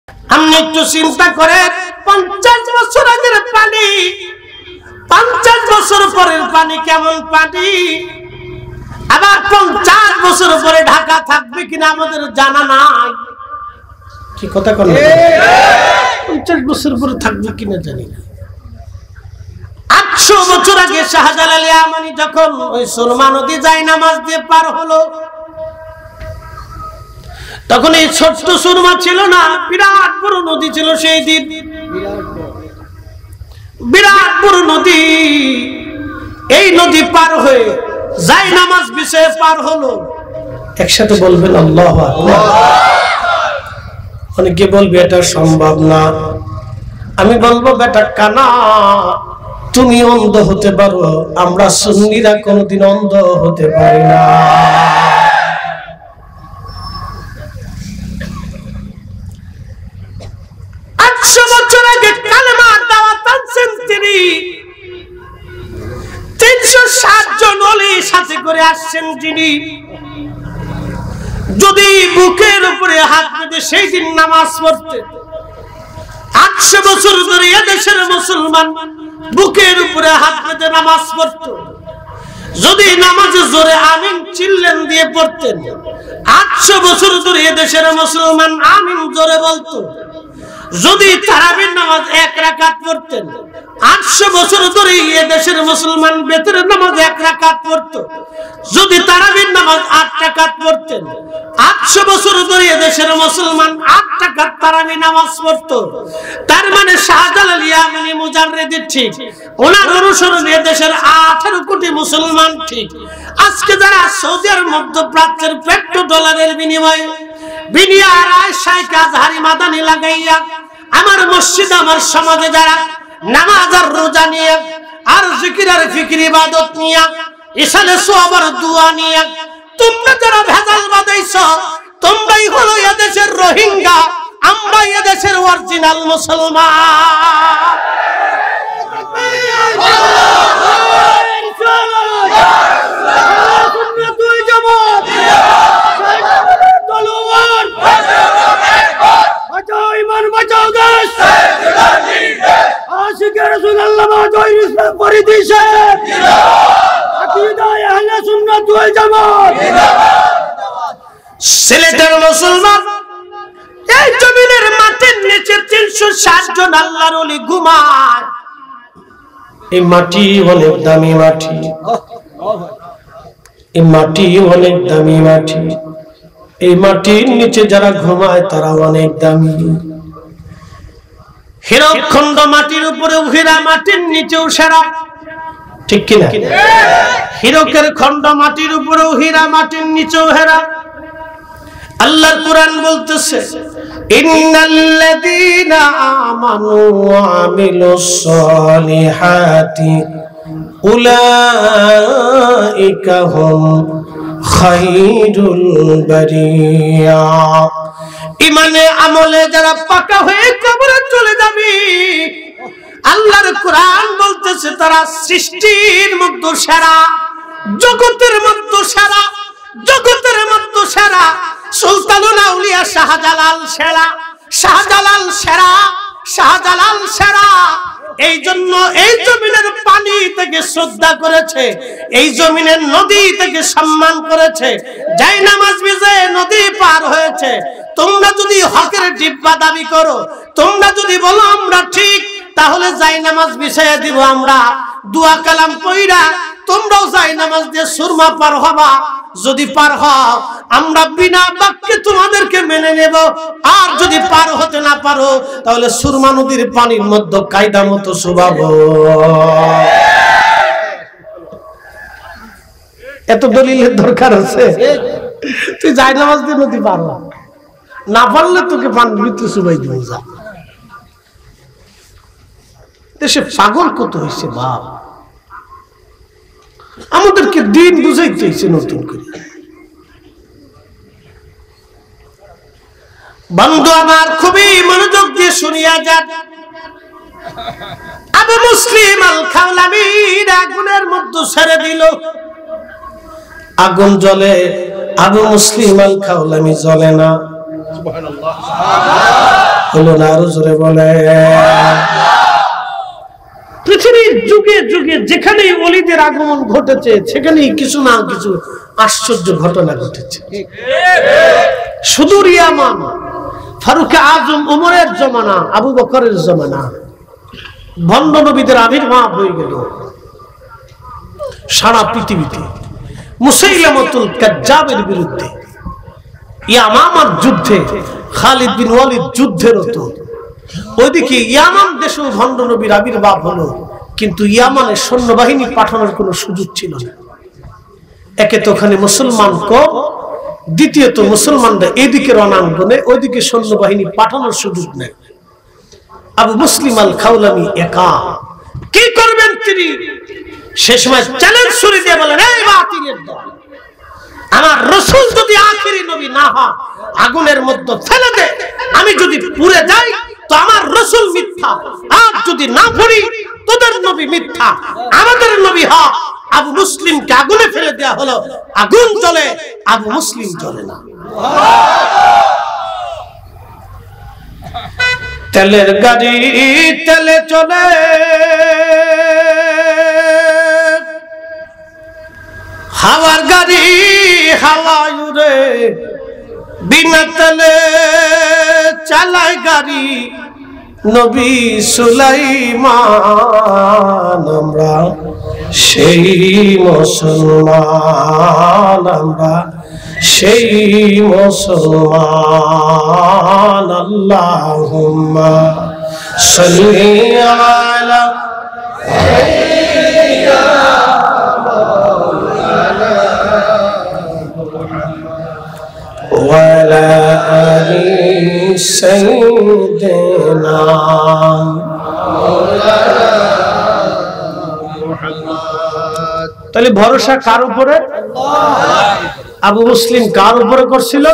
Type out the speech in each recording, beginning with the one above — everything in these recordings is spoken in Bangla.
আপনি একটু চিন্তা করেন, 50 বছর আগের পানি, 50 বছর পরের পানি কেমন পানি, আবার 50 বছর পরে ঢাকা থাকবে কিনা আমাদের জানা নাই। কি কথা বলেন? 50 বছর পরে থাকবে কিনা জানি না। 800 বছর আগে শাহজালাল ইয়ামানি যখন ওই সুরমা নদী যায় নামাজ দিয়ে পার হলো, তখন এই ছোট্ট সুরমা ছিল না, বিরাট বড় নদী ছিল সেই দিন, বিরাট বড় নদী। এই নদী পার হয়ে যায় নামাজ বিছায়ে পার হলো। একসাথে বলবেন আল্লাহু আকবার। অনেকে বলবে এটা সম্ভব না। আমি বলবো বেটা কানা, তুমি অন্ধ হতে পারো, আমরা সুন্নিরা কোনদিন অন্ধ হতে পারি না। বছর আগে কালেমার দাওয়াত আনছেন তিনি, 360 জন ওলি সাথে করে আসছেন যিনি। যদি বুকের উপরে হাত বেঁধে সেই দিন নামাজ পড়তেন, 800 বছর ধরে এদেশের মুসলমান বুকের উপরে হাত বেঁধে নামাজ পড়ত। যদি নামাজে জোরে আমিন চিল্লেন দিয়ে পড়তেন, 800 বছর ধরে এদেশের মুসলমান আমিন জোরে বলতো। যদি তারাবির নামাজ 1 রাকাত পড়তেন, 800 বছর ধরে এই দেশের মুসলমান বেতরের নামাজ 1 রাকাত পড়তো। যদি তারাবির নামাজ 8 রাকাত পড়তেন, 800 বছর ধরে এই দেশের মুসলমান 8 রাকাত তারাবি নামাজ পড়তো। তার মানে শাহজালাল ইয়ামানি মুজাররিদি ঠিক, ওনার অনুসরণে এই দেশের 18 কোটি মুসলমান ঠিক। আজকে যারা সৌদির মধ্যপ্রাচ্যের পেট্রোডলারের বিনিময়ে বিনিয়ার আয়েশায় আজহারি মাদানি লাগাইয়া আমার মসজিদ আমার সমাজে যারা নামাজ আর রোজা নিয়ে আর জিকির আর ফিকির ইবাদত নিয়ে ইসালে সওয়াবার দোয়া নিয়ে তোমরা যারা ভেজাল বাঁধাইছো, তোমরাই হলো এদেশের রোহিঙ্গা, আমরা এদেশের অরিজিনাল মুসলমান। সিলেটের মুসলমান এই জমিনের মাটির নিচে 360 জন আল্লাহর ওলি ঘুমায়। এই মাটি অনেক দামি মাটি, এই মাটি অনেক দামি মাটি। এই মাটির নিচে যারা ঘুমায় তারা অনেক দামি। হীরকখণ্ড মাটির উপরে, হীরা মাটির নিচেও সেরা, ঠিক কিনা? হীরকের খণ্ড মাটির উপরেও হীরা, মাটির নিচেও হেরা। আল্লাহর কোরআন বলতেছে, ইন্নাল্লাযীনা আমানু ওয়া আমিলুস সালিহাতি উলাইকা হুম খায়রুল বারিয়া। ঈমানে আমলে যারা পাকা হয়ে কবরে চলে যাবে, আল্লাহর কোরআন বলতেছে তারা সৃষ্টির মধ্যে সেরা, জগতের মধ্যে সেরা, জগতের মধ্যে সেরা। সুলতানুল আউলিয়া শাহজালাল সেরা, শাহজালাল সেরা, শাহজালাল সেরা। এই জন্য এই জমিনের পানি থেকে শ্রদ্ধা করেছে, এই জমিনের নদী থেকে সম্মান করেছে, যাই নামাজ ভিজে নদী পার হয়েছে। তোমরা যদি হকের ডিব্বা দাবি করো, তোমরা যদি বলো আমরা ঠিক, তাহলে যাই নামাজ বিছাইয়া দিব আমরা, দোয়া কালাম কইরা তোমরাও যাই নামাজ দিয়ে সুরমা পার হবা। যদি পার হও, আমরা বিনা বাক্যে তোমাদেরকে মেনে নেব। আর যদি পার হতে না পারো, তাহলে সুরমা নদীর পানির মধ্যে কায়দা মতো শুবাবো। এত দলিলের দরকার আছে? তুই যাই নামাজ দিয়ে নদী পার হ, না পারলে তোকে পানির ভিতরে শুবাই দিব। যা, দেশে পাগল কত হয়েছে বাপ, আমাদেরকে দিন বুঝাইতে হয়েছে নতুন করে। বন্ধু আমার খুবই মনোযোগ দিয়ে শুনিয়া যান। আবু মুসলিম আল খাওলামি আগুনের মধ্যে ছেড়ে দিল, আগুন জ্বলে, আবু মুসলিম আল খাওলামি জ্বলে না। সুবহানাল্লাহ। হলো না? আরো জোরে বলে। পৃথিবীর যুগে যুগে যেখানেই ওলিদের আগমন ঘটেছে সেখানেই কিছু না কিছু আশ্চর্য ঘটনা ঘটেছে। সুদূর ইয়ামান, ফারুক আজম ওমরের জমানা, আবু বকরের জমানা, ভণ্ড নবীদের আবির্ভাব হয়ে গেল সারা পৃথিবীতে। মুসাইলামাতুল কাজ্জাবের বিরুদ্ধে ইয়ামামার যুদ্ধে, খালিদ বিন ওয়ালিদ যুদ্ধের হতো। ওইদিকে ইয়ামান দেশেও ভণ্ড নবীর আবির্ভাব হলো, কিন্তু ইয়ামানের সৈন্যবাহিনী পাঠানোর কোনো সুযোগ ছিল না। একে তো ওখানে মুসলমান কম, দ্বিতীয়ত মুসলমানরা এদিকে রণাঙ্গনে, ওইদিকে সৈন্যবাহিনী পাঠানোর সুযোগ নেই। আবু মুসলিম আল খাউলানি একা, কি করবেন তিনি? সে সময় চ্যালেঞ্জ ছুড়ে দিয়ে বলেন, এই বাতিলের দল, আমার রাসূল যদি আখেরি নবী না হয় আগুনের মধ্যে ফেলে দে, আমি যদি পুড়ে যাই তো আমার রাসূল মিথ্যা, আর যদি না পড়ি তোদের নবী মিথ্যা, আমাদের নবী হক। আবু মুসলিমকে আগুনে ফেলে দেয়া হলো, আগুন জ্বলে, আবু মুসলিম জ্বলে না। তেলের গাড়ি তেলে চলে, হাওয়ার গাড়ি হাওয়ায় উড়ে, বিনা তেলে চালায় গাড়ি নবী সুলাইমান। আমরা সেই মুসলমান, আমরা সেই মুসলমান। আল্লাহুম্মা সাল্লি আলা সাইয়্যিদিনা মাওলানা ওয়া আলা আলি সাইয়্যিদিনা মাওলানা মুহাম্মদ। তাহলে ভরসা কার উপরে? আবু মুসলিম কার উপরে করছিল?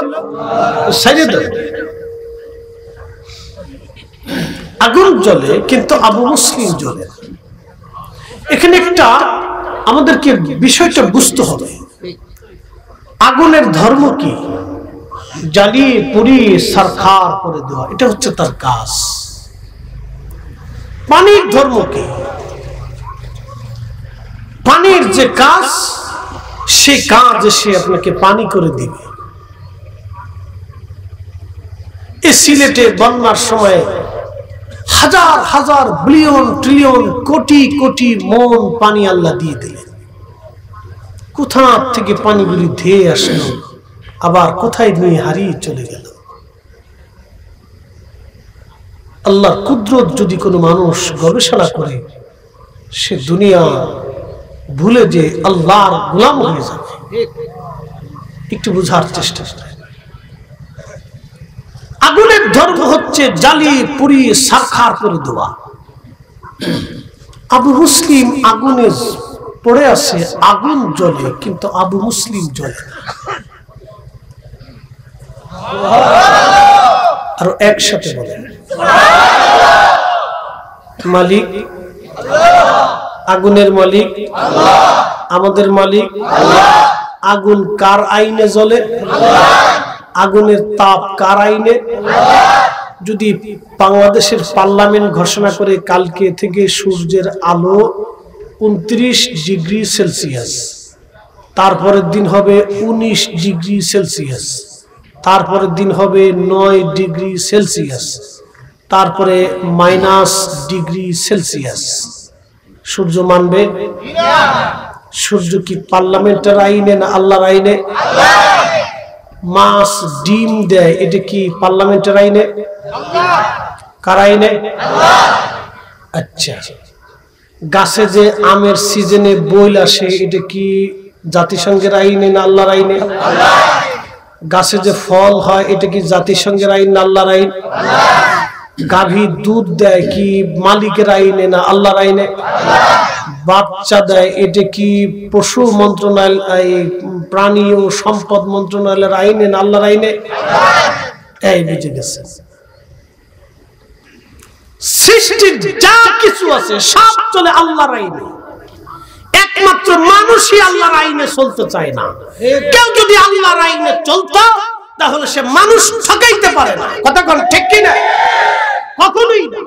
আগুন জ্বলে কিন্তু আবু মুসলিম জ্বলে। এখানে একটা আমাদেরকে বিষয়টা বুঝতে হবে, আগুনের ধর্ম কি? জ্বালিয়ে পুড়িয়ে সারখার করে দেওয়া, এটা হচ্ছে তার কাজ। পানির ধর্ম কি? পানির যে কাজ, সে কাজ সে আপনাকে পানি করে দিবে। এই সিলেটে বন্যার সময় হাজার হাজার বিলিয়ন ট্রিলিয়ন কোটি কোটি মন পানি আল্লাহ দিয়ে দিলেন। কোথা থেকে পানিগুলি ধেয়ে আসলো, আবার কোথায় নিয়ে হারিয়ে চলে গেল। আল্লাহর কুদরত যদি কোনো মানুষ গবেষণা করে, সে দুনিয়া ভুলে যে আল্লাহর গোলাম হয়ে যাবে। একটু বুঝার চেষ্টা করে। আগুনের ধর্ম হচ্ছে জ্বালিয়ে পুড়িয়ে সারখার করে দেওয়া। আবু মুসলিম আগুনে পড়ে আছে, আগুন জ্বলে কিন্তু আবু মুসলিম জ্বলে। আর একসাথে বলেন মালিক আগুনের মালিক আল্লাহ, আমাদের মালিক আল্লাহ। আগুন কার আইনে জ্বলে? আগুনের তাপ কার আইনে? যদি বাংলাদেশের পার্লামেন্ট ঘোষণা করে কালকে থেকে সূর্যের আলো 29 ডিগ্রি সেলসিয়াস, তারপরের দিন হবে 19 ডিগ্রি সেলসিয়াস, তারপরের দিন হবে 9 ডিগ্রি সেলসিয়াস, তারপরে মাইনাস ডিগ্রি সেলসিয়াস, সূর্য মানবে? সূর্য কি পার্লামেন্টের আইনে না আল্লাহর আইনে? মাছ ডিম দেয়, এটা কি পার্লামেন্টের আইনে? কার আইনে? আচ্ছা, গাছে যে আমের সিজনে বইল আসে, এটা কি জাতিসংঘের আইনে না আল্লাহর আইনে? গাছে যে ফল হয়, এটা কি জাতিসংঘের আইন না আল্লাহর আইন? গাভী দুধ দেয়, কি মালিকের আইনে না আল্লাহর আইনে? বাচ্চা দেয়, এটা কি পশু মন্ত্রণালয়, প্রাণী ও সম্পদ মন্ত্রণালয়ের আইনে না আল্লাহর আইনে? এই বুঝে গেছে। সৃষ্টির যা কিছু আছে সব চলে আল্লাহর আইনে, একমাত্র মানুষই আল্লাহর আইনে চলতে চায় না। কেউ যদি আল্লাহর আইনে চলতো তাহলে সে মানুষ ঠকাইতে পারে না। কথা কোন ঠিক কি না? কখনোই না।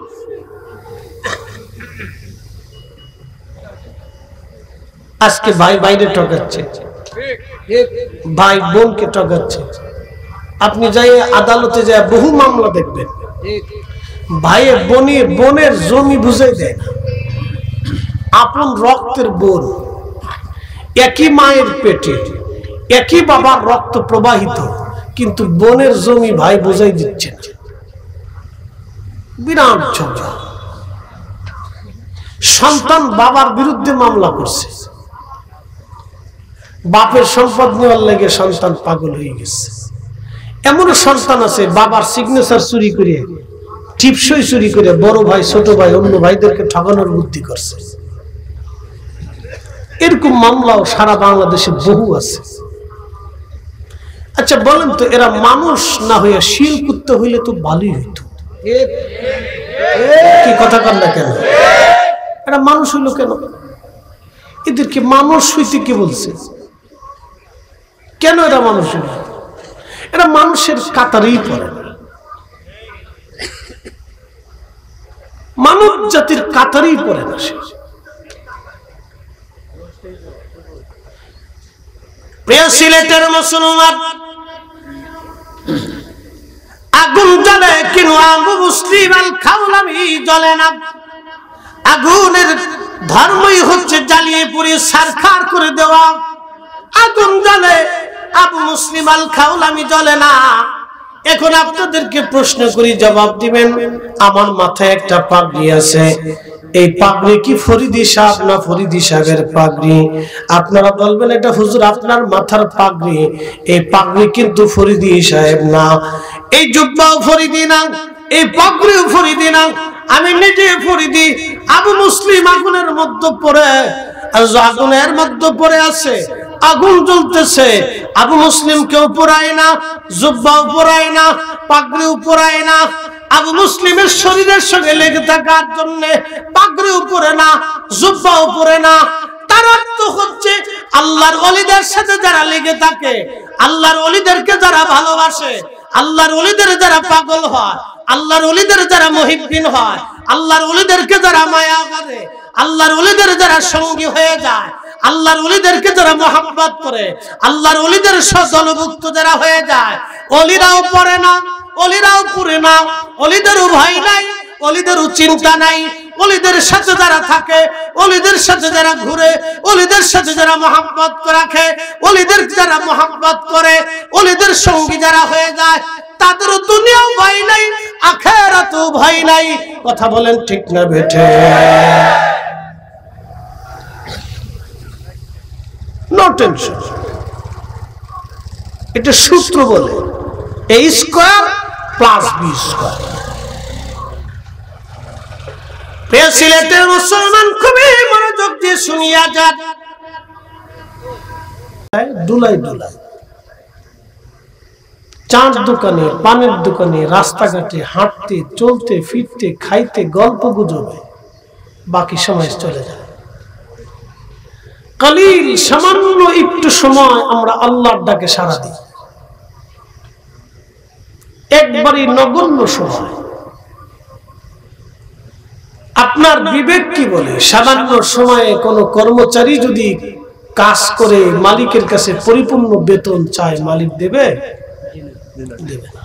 আজকে ভাই বাইরে ঠকাচ্ছে, ভাই বোনকে ঠকাচ্ছে। আপনি যাই আদালতে যায় বহু মামলা দেখবেন, ভাইয়ে বোনের জমি বুঝাই দেয় না। আপন রক্তের বোন, একই মায়ের পেটে, একই বাবার রক্ত প্রবাহিত, কিন্তু বোনের জমি ভাই বুঝাই দিচ্ছে না। বিরাট ঝগড়া। সন্তান বাবার বিরুদ্ধে মামলা করছে, বাপের সম্পদ নেওয়ার লেগে সন্তান পাগল হয়ে গেছে। এমন সন্তান আছে বাবার সিগনেচার চুরি করে, টিপসই চুরি করে বড় ভাই ছোট ভাই অন্য ভাইদেরকে ঠকানোর বুদ্ধি করছে। এরকম মামলাও সারা বাংলাদেশে বহু আছে। আচ্ছা বলেন তো, এরা মানুষ না হইয়া শিল কুত্তে হইলে তো ভালোই হইতো। কি কথা কন না কেন? এরা মানুষ হইল কেন? এদেরকে মানুষ হইতে কি বলছে? কেন এরা মানুষ হইল? এরা মানুষের কাতারেই পড়ে না, মানব জাতির কাতারেই পড়ে না। প্রিয় সিলেটের মুসলমান, আগুন জ্বলে কিন্তু আবু মুসলিম আল খাওলামি জ্বলে না। আগুনের ধর্মই হচ্ছে জ্বালিয়ে পুড়িয়ে ছারখার করে দেওয়া। আগুন জ্বলে, আবু মুসলিম আল খাওলামি জ্বলে না। এখন আপনাদেরকে প্রশ্ন করি, জবাব দিবেন। আমার মাথায় একটা পাগড়ি আছে, এই পাগড়ি কি ফরিদি সাহেব না ফরিদি সাহেবের পাগড়ি? আপনারা বলবেন এটা হুজুর আপনার মাথার পাগড়ি, এই পাগড়ি কিন্তু ফরিদি সাহেব না, এই জুব্বাও ফরিদি না, এই পাগড়িও ফরিদি না। আমি নিজে ফরিদি। আবু মুসলিম আগুনের মধ্যে পড়ে, আগুনের মধ্যে পড়ে আছে, আগুন জ্বলতেছে। আবু মুসলিম কেউ পড়ায় না, জুব্বাও পড়ায় না, পাগড়িও পড়ায় না। আবু মুসলিমের শরীরের সঙ্গে লেগে থাকার জন্য পাগড়িও পরে না, জুব্বাও পরে না। তার অর্থ হচ্ছে আল্লাহর ওলিদের সাথে যারা লেগে থাকে, আল্লাহর ওলিদেরকে যারা ভালোবাসে, আল্লাহর ওলিদের যারা পাগল হয়, আল্লাহর ওলিদের যারা মুহিব্বিন হয়, আল্লাহর ওলিদেরকে যারা মায়া করে, আল্লাহর ওলিদের যারা সঙ্গী হয়ে যায়, আল্লাহর ওলিদেরকে যারা মোহাব্বত করে, আল্লাহর ওলিদের দলভুক্ত যারা হয়ে যায়, ওলিরাও পড়ে না, ওলিরাও পুরে না, ওলিদেরও ভয় নাই, ওলিদেরও চিন্তা নাই। ওলিদের সাথে যারা থাকে, ওলিদের সাথে যারা ঘুরে, ওলিদের সাথে যারা মোহাব্বত রাখে, ওলিদের যারা মোহাব্বত করে, ওলিদের সঙ্গী যারা হয়ে যায়, তাদেরও দুনিয়াও ভয় নাই, আখিরাতেও ভয় নাই। কথা বলেন ঠিক না বেঠে? No tension. এটা সূত্র বলে a square plus b square. প্রিয় সিলেটের মুসলমান, খুবই মনোযোগ দিয়ে শুনিয়া যান। দুলাই দুলাই চার দোকানে, পানের দোকানে, রাস্তাঘাটে হাঁটতে চলতে ফিরতে খাইতে গল্প গুজবে বাকি সময় চলে যায়। কালিল সামান্য একটু সময় আমরা আল্লাহর ডাকে সাড়া দিই, একবারই নগণ্য সময়। আপনার বিবেক কি বলে? সামান্য সময়ে কোন কর্মচারী যদি কাজ করে মালিকের কাছে পরিপূর্ণ বেতন চায়, মালিক দেবে? দেবে না।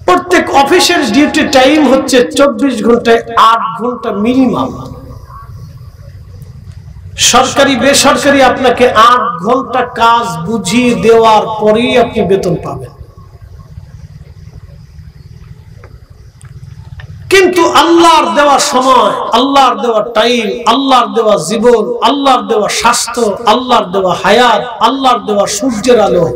প্রত্যেক অফিসের ডিউটি টাইম হচ্ছে 24 ঘন্টায় 8 ঘন্টা মিনিমাম। সরকারি বেসরকারি আপনাকে 8 ঘন্টা কাজ বুঝিয়ে দেওয়ার পরেই আপনি বেতন পাবেন। কিন্তু আল্লাহর দেওয়া সময়, আল্লাহর দেওয়া টাইম, আল্লাহর দেওয়া জীবন, আল্লাহর দেওয়া স্বাস্থ্য, আল্লাহর দেওয়া হায়াত, আল্লাহর দেওয়া সূর্যের আলো,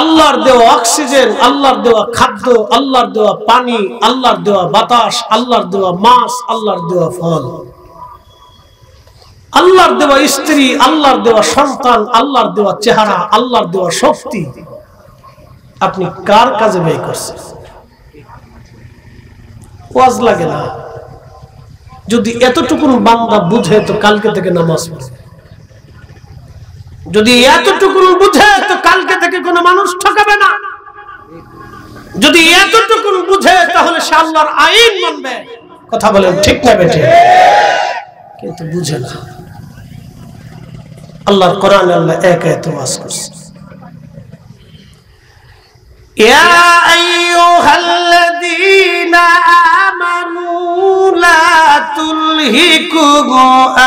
আল্লাহর দেওয়া অক্সিজেন, আল্লাহর দেওয়া খাদ্য, আল্লাহর দেওয়া পানি, আল্লাহর দেওয়া বাতাস, আল্লাহর দেওয়া মাছ, আল্লাহর দেওয়া ফল, আল্লাহর দেওয়া স্ত্রী, আল্লাহর দেওয়া সন্তান, আল্লাহর দেওয়া চেহারা, আল্লাহর দেওয়া শক্তি, আপনি কার কাজে ব্যয় করছেন? ওয়াজ লাগে না? যদি এতটুকু বান্দা বুঝে তো কালকে থেকে নামাজ পড়ে। যদি এতটুকু বুঝে তো কালকে থেকে কোনো মানুষ ঠকাবে না। যদি এতটুকু বুঝে তাহলে সে আল্লাহর আইন মানবে। কথা বলেন ঠিক না বেঠিক? কিন্তু বুঝে না। আল্লাহর কোরআনে আল্লাহ এক আয়াতে ওয়াজ করছে, ইয়া আইয়ুহাল্লাযীনা আমানু লা তুলহিকুম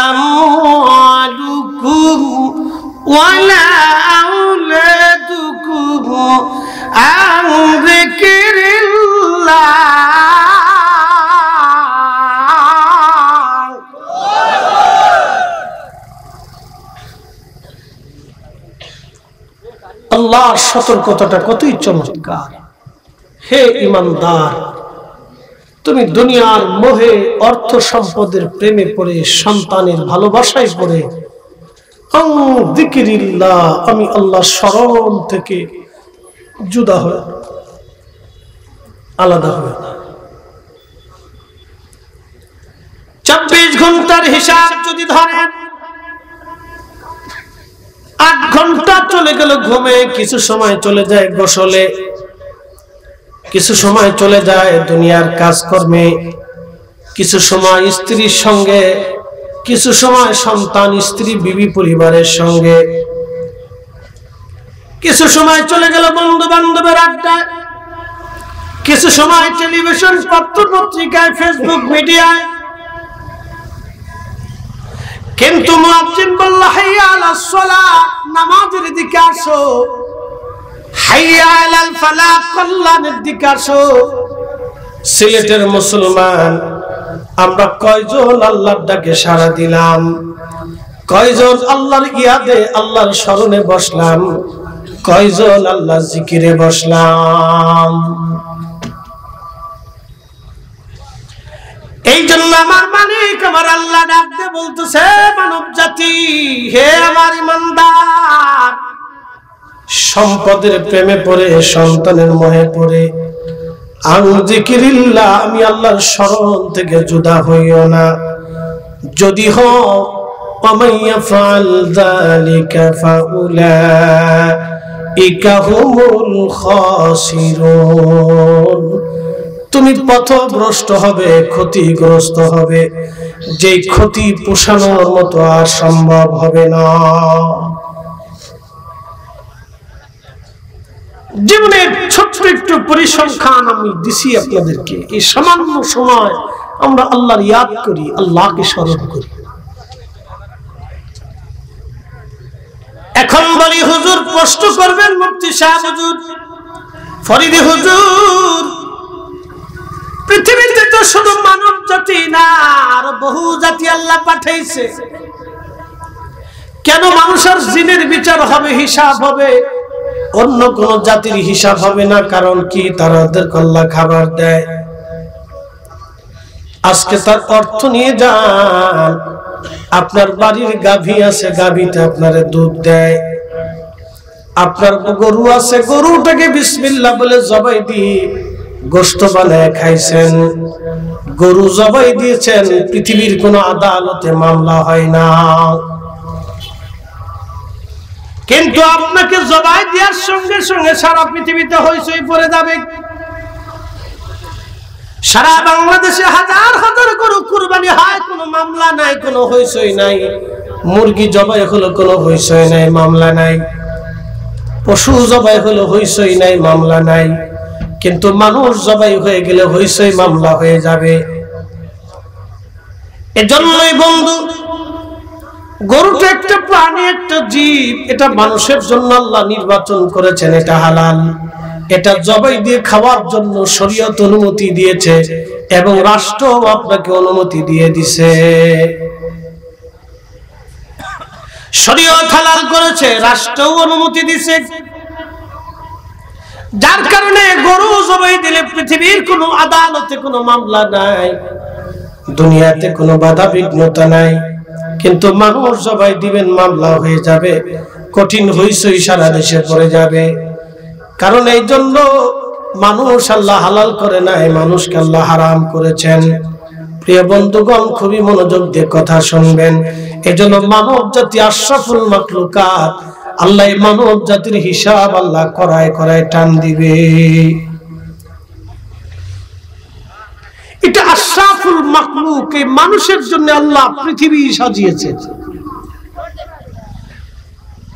আমওয়ালুকুম ওয়ালা আওলাদুকুম আন যিকরিল্লাহ। আল্লাহর সতর্কতাটা কতই চমৎকার। হে ঈমানদার, তুমি দুনিয়ার মোহে অর্থ সম্পদের প্রেমে পড়ে, সন্তানের ভালোবাসায় পড়ে যিকরিল্লাহ, আমি আল্লাহর স্মরণ থেকে জুদা হয়ে আলাদা হয়ে। 24 ঘন্টার হিসাব যদি ধরেন, 8 ঘন্টা চলে গেল ঘুমে, কিছু সময় চলে যায় গোসলে, কিছু সময় চলে যায় দুনিয়ার কাজকর্মে, কিছু সময় স্ত্রীর সঙ্গে, কিছু সময় সন্তান স্ত্রী বিবি পরিবারের সঙ্গে, কিছু সময় চলে গেল বন্ধু বান্ধবের আড্ডায়, কিছু সময় টেলিভিশন পত্র পত্রিকায় ফেসবুক মিডিয়ায়। কিন্তু মুয়াজ্জিন বলল হাইয়া আলাস সালাহ, নামাজের দিকে আসো, হাইয়া আলাল ফালাহ, কল্যাণের দিকে আসো। সিলেটের মুসলমান আমরা কয়জন আল্লাহর ডাকে সাড়া দিলাম? কয়জন আল্লাহর ইয়াদে আল্লাহর স্মরণে বসলাম? কয়জন আল্লাহর জিকিরে বসলাম? এই জন্য আমার মালিক আমার আল্লাহ ডাকতে বলতেছে, মানব জাতি, হে আমার ঈমানদার, সম্পদের প্রেমে পড়ে, সন্তানের মোহে পড়ে, আন যিকরিল্লাহ, আমি আল্লাহর স্মরণ থেকে জুদা হইও না। যদি হও ওয়ামাইয়াফআল যালিকা ফাউলাইকা হুমুল খাসিরুন, তুমি পথভ্রষ্ট হবে, ক্ষতিগ্রস্ত হবে, যে ক্ষতি পোষানোর মতো আর সম্ভব হবে না। জীবনের ছোট্ট একটু পরিসংখ্যান আমি দিছি আপনাদেরকে। এই সামান্য সময় আমরা আল্লাহর ইয়াদ করি, আল্লাহকে স্মরণ করি। এখন বলি হুজুর, প্রশ্ন করবেন মুফতি সাহেব হুজুর, ফরিদি হুজুর, পৃথিবীতে তো শুধু মানব জাতি না, আর বহু জাতি আল্লাহ পাঠাইছে, কেন মানুষের জিনের বিচার হবে, হিসাব হবে, অন্য কোন জাতির হিসাব হবে না? কারণ কি? তাদের আল্লাহ খাবার দেয়। আজকে তার অর্থ নিয়ে যান, আপনার বাড়ির গাভী আছে, গাভীতে আপনারে দুধ দেয়। আপনার গরু আছে, গরুটাকে বিসমিল্লাহ বলে জবাই দিয়ে গোশত বানায় খাইছেন। গরু জবাই দিয়েছেন, পৃথিবীর কোন আদালতে মামলা হয় না, কিন্তু আপনাকে জবাই দেওয়ার সঙ্গে সঙ্গে সারা পৃথিবীতে হইচই পড়ে যাবে। সারা বাংলাদেশে হাজার হাজার গরু কুরবানি হয়, কোনো মামলা নাই, কোনো হইচই নাই। মুরগি জবাই হলো, কোনো হইচই নাই, মামলা নাই। পশু জবাই হলো, হইচই নাই, মামলা নাই। কিন্তু মানুষ জবাই হয়ে গেলে হইচই, মামলা হয়ে যাবে। এজন্যই বন্ধু, গরুটা একটা প্রাণী, একটা জীব, এটা মানুষের জন্য আল্লাহ নির্বাচন করেছেন, এটা হালাল। এটা জবাই দিয়ে খাওয়ার জন্য শরীয়ত অনুমতি দিয়েছে, এবং রাষ্ট্র আপনাকে অনুমতি দিয়ে দিছে। শরীয়ত হালাল করেছে, রাষ্ট্রও অনুমতি দিছে। যার কারণে গরু জবাই দিলে পৃথিবীর কোনো আদালতে কোনো মামলা নাই, দুনিয়াতে কোনো বাধা বিঘ্নতা নাই। কিন্তু মানুষ জবাই দিবেন, মামলা হয়ে যাবে, কঠিন হইচই সারা দেশে পড়ে যাবে। কারণ এই জন্য মানুষ আল্লাহ হালাল করে নাই, মানুষকে আল্লাহ হারাম করেছেন। প্রিয় বন্ধুগণ, খুবই মনোযোগ দিয়ে কথা শুনবেন। এজন্য মানব জাতি আশরাফুল মাখলুকাত, আল্লাহ মানব জাতির হিসাব আল্লাহ করায় করায় টান দিবে। এটা আশরাফুল মাখলুক, এই মানুষের জন্য আল্লাহ পৃথিবী সাজিয়েছে।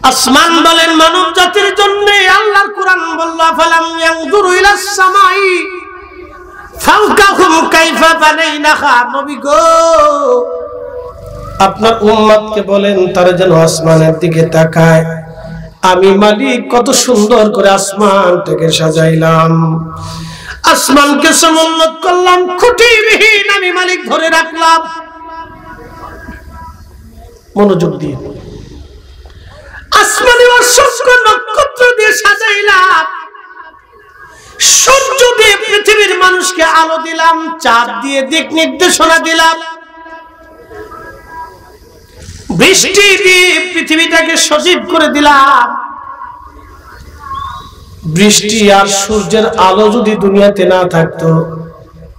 আসমান বলেন মানব জাতির জন্য, আল্লাহর কোরআন বলল ফালাম ইয়ানজুরু ইলাস সামাই ফাওকাহুম কাইফা বানাইনাহা। নবী গো, আপনার উম্মতকে বলেন তারা যেন আসমানের দিকে তাকায়। আমি মালিক কত সুন্দর করে আসমানটাকে সাজাইলাম, আসমানকে সমুন্নত করলাম, খুঁটিবিহীন আমি মালিক ধরে রাখলাম। মনোযোগ দিয়ে আসমানে অসংখ্য নক্ষত্র দিয়ে সাজাইলাম, সূর্য দিয়ে পৃথিবীর মানুষকে আলো দিলাম, চাঁদ দিয়ে দিক নির্দেশনা দিলাম, বৃষ্টি দিয়ে পৃথিবীটাকে সজীব করে দিলাম। বৃষ্টি আর সূর্যের আলো যদি দুনিয়াতে না থাকতো,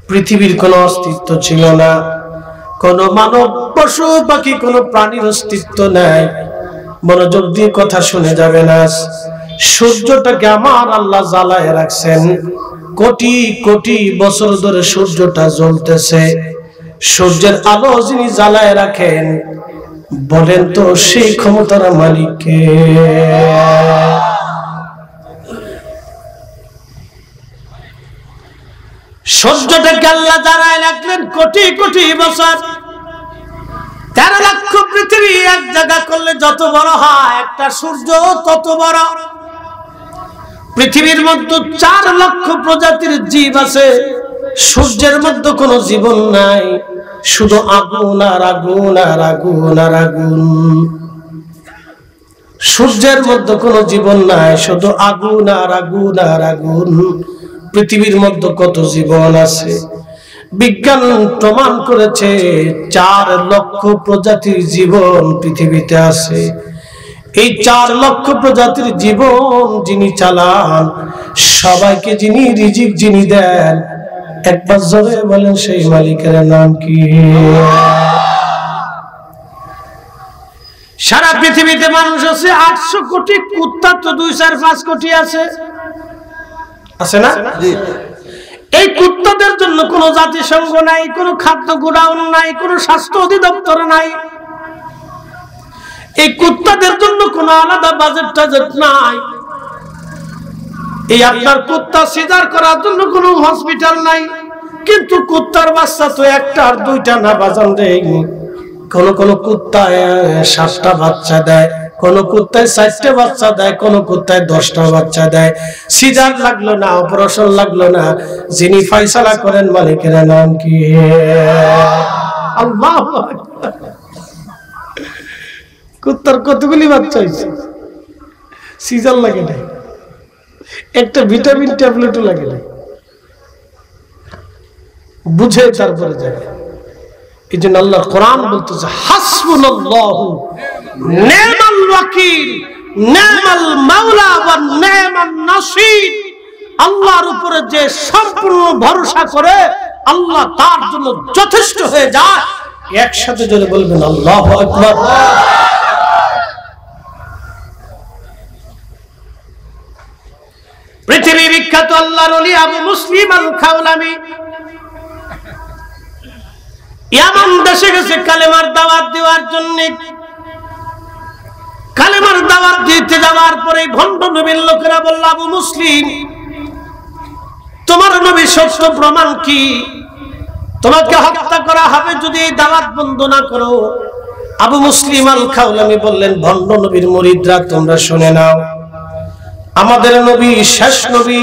পৃথিবীর কোনো অস্তিত্ব ছিল না। কোন মানব, পশু পাখি, কোন প্রাণীর অস্তিত্ব নাই। মনোযোগ দিয়ে কথা শুনে যাবে না। সূর্যটাকে আমার আল্লাহ জ্বালায় রাখছেন, কোটি কোটি বছর ধরে সূর্যটা জ্বলতেছে। সূর্যের আলো যিনি জ্বালায় রাখেন, বলেন তো সেই ক্ষমতার মালিক কে? সূর্যটাকে আল্লাহ জ্বালায় রাখলেন কোটি কোটি বছর। 13 লক্ষ পৃথিবী এক জায়গা করলে যত বড় হয়, একটা সূর্য তত বড়। পৃথিবীর মধ্যে 4 লক্ষ প্রজাতির জীব আছে, সূর্যের মধ্যে কোনো জীবন নাই, শুধু আগুন আর আগুন আর আগুন আর আগুন। সূর্যের মধ্যে কোনো জীবন নাই, শুধু আগুন আর আগুন আর আগুন। পৃথিবীর মধ্যে কত জীবন আছে? বিজ্ঞান প্রমাণ করেছে 4 লক্ষ প্রজাতির জীবন পৃথিবীতে আছে। এই 4 লক্ষ প্রজাতির জীবন যিনি চালান, সবাইকে যিনি রিজিক যিনি দেন, একবার জোরে বলেন সেই মালিকের নাম কি? সারা পৃথিবীতে মানুষ আছে 800 কোটি, কুত্তা তো 2-4-5 কোটি আছে, আছে না? এই কুত্তাদের জন্য কোনো জাতিসংঘ নাই, কোনো খাদ্য গোডাউন নাই, কোনো স্বাস্থ্য অধিদপ্তর নাই। এই কুত্তাদের জন্য কোনো আলাদা বাজেট টাজেট নাই। এই আপনার কুত্তা সিজার করার জন্য কোনো হসপিটাল নাই। কিন্তু কুত্তার বাচ্চা তো 1টা আর 2টা না বাজান রে। কোন কুত্তায় 7টা বাচ্চা দেয়, কোন কুত্তায় 4টে বাচ্চা দেয়, কোন কুত্তায় 10টা বাচ্চা দেয়। সিজার লাগলো না, অপারেশন লাগলো না, যিনি ফয়সালা করেন মালিকের নাম কি? আল্লাহু আকবার। কুত্তার কতগুলি বাচ্চা হয়েছে, সিজার লাগে না, একটা ভিটামিন ট্যাবলেটও লাগে না, বুঝে তারপরে যাবে। এই জন্য আল্লাহ কোরআন বলতেছে হাসবুনাল্লাহু নি'মাল ওয়াকিল নি'মাল মাওলা ওয়া নি'মান নাসির। আল্লাহর উপরে যে সম্পূর্ণ ভরসা করে, আল্লাহ তার জন্য যথেষ্ট হয়ে যায়। একসাথে জোরে বলবেন আল্লাহু আকবার। পৃথিবী বিখ্যাত আল্লাহর ওলি আবু মুসলিম আল খাওলামি ইয়ামান দেশে গেছে কালেমার দাওয়াত দেওয়ার জন্য। কালেমার দাওয়াত দিতে যাওয়ার পরে ভণ্ড নবীর লোকেরা বলল, আবু মুসলিম, তোমার নবী সত্য প্রমাণ কি? তোমাকে হত্যা করা হবে যদি এই দাওয়াত বন্ধ না করো। আবু মুসলিম আল খাওলামি বললেন, ভণ্ড নবীর মুরিদরা, তোমরা শুনে নাও, আমাদের নবী শেষ নবী,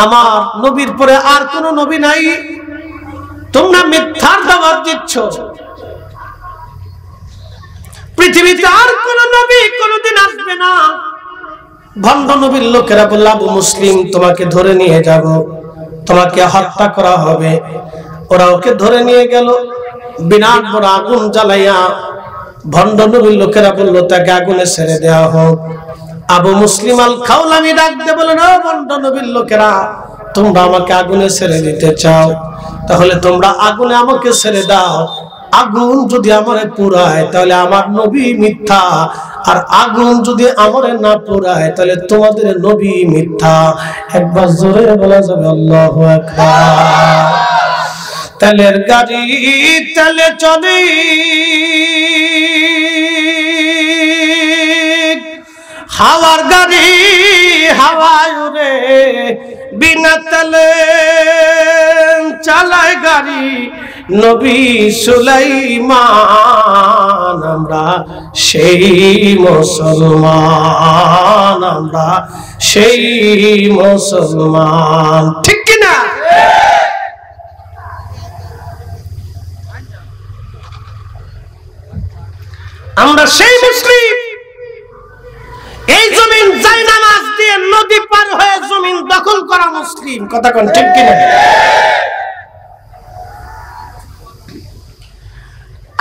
আমার নবীর পরে আর কোন নবী নাই। তোমরা মিথ্যার দাওয়াত দিচ্ছ, পৃথিবীতে আর কোন নবী কোনদিন আসবে না। ভণ্ড নবীর লোকেরা বলল, আবু মুসলিম, তোমাকে ধরে নিয়ে যাব, তোমাকে হত্যা করা হবে। ওরা ওকে ধরে নিয়ে গেল, বিরাট বড় আগুন জ্বালাইয়া। ভণ্ড নবীর লোকেরা বলল, তাকে আগুনে ছেড়ে দেওয়া হোক। আবু মুসলিম আল খাওলামি ডাকতে বলেন, ও ভণ্ড নবীর লোকেরা, তোমরা আমাকে আগুনে ছেড়ে দিতে চাও, তাহলে তোমরা আগুনে আমাকে ছেড়ে দাও। আগুন যদি আমারে পোড়ায় তাহলে আমার নবী মিথ্যা, আর আগুন যদি আমারে না পোড়ায় তাহলে তোমাদের নবী মিথ্যা। একবার জোরে বলা যাবে আল্লাহু আকবার। তেলের গাড়ি তেলে চলে, হাওয়ার গাড়ি হাওয়ায় উড়ে, বিনা তেলে চালায় গাড়ি নবী সুলাইমান। আমরা সেই মুসলমান, আমরা সেই মুসলমান, ঠিক কিনা? আমরা সেই মুসলিম। এই জমিন জায়নামাজ দিয়ে নদী পার হয়ে জমিন দখল করা মুসলিম, কথা কোন ঠিক কিনা?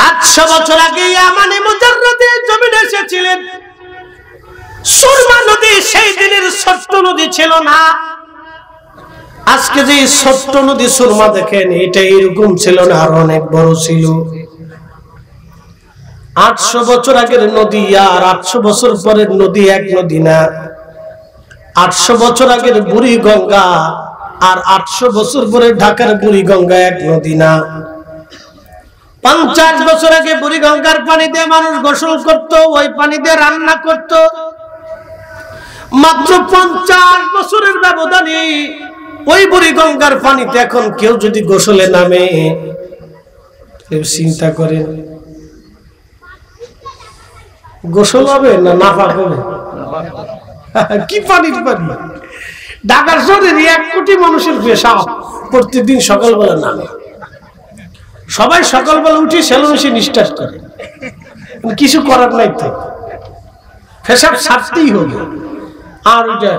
800 বছর আগে ইয়ামানে মুজাররদে জমিনে এসেছিলেন। সুরমা নদী সেই দিনের ছোট্ট নদী ছিল না। আজকে যে ছোট্ট নদী সুরমা দেখেন, এটা এরকম ছিল না, আর অনেক বড় ছিল। 800 বছর আগের নদী আর 800 বছর পরের নদী এক নদী না। 800 বছর আগের বুড়ি গঙ্গা আর 800 বছর পরে ঢাকার বুড়ি গঙ্গা এক নদী না। 50 বছর আগে বুড়ি গঙ্গার পানি দিয়ে মানুষ গোসল করত, ওই পানি দিয়ে রান্না করত। মাত্র 50 বছরের ব্যবধানে ওই বুড়ি গঙ্গার পানিতে এখন কেউ যদি গোসলে নামে, চিন্তা করেন গোসল হবে না নাপাক হবে? কি পানির পানি! ঢাকার শহরে 1 কোটি মানুষের পেশাব প্রতিদিন সকালবেলা নামে। সবাই সকালবেলা উঠে সেলো মেশিন স্টার্ট করে, কিছু করার নাই, তো পেশাব ছাড়তেই হবে। আর ওইটা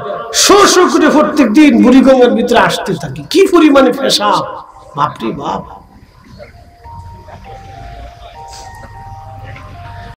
শো করে প্রত্যেক দিন বুড়িগঙ্গার ভিতরে আসতে থাকে, কি পরিমাণে পেশাব, বাপরে বাপ!